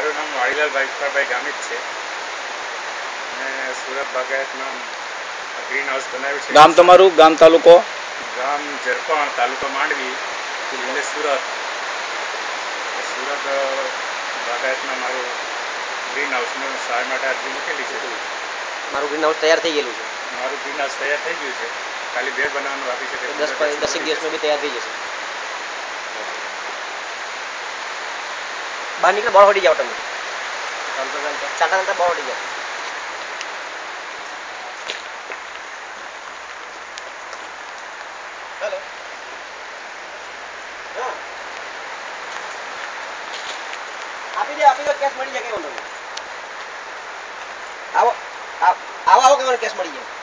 મારું નામ વાડીલાલ ભાઈ ગામિત છે અને સુરત બાગાયતમાં ગ્રીન હાઉસ બનાવ્યું છે. ગામ તમારું? ગામ તાલુકો? ગામ જરપાણ, તાલુકો માંડવી, જિલ્લો સુરત. સુરત બાગાયતમાં મારું ગ્રીન હાઉસનું સહાય માટે અરજી મૂકેલી છે. મારું ગ્રીન હાઉસ તૈયાર થઈ ગયેલું છે. મારું ગ્રીન હાઉસ તૈયાર થઈ ગયું છે, ખાલી બેડ બનાવવાનું બાકી છે. 10 દિવસમાં બી તૈયાર થઈ જશે. બહાર નીકળે બહાર હટી જાઓ તમે. ચાલતા બહાર હટી જાઓ. હેલો. હા. આપી દો કેસ મળી જાય. કઈ વાંધો નહીં. આવો કે મને કેસ મળી જાય.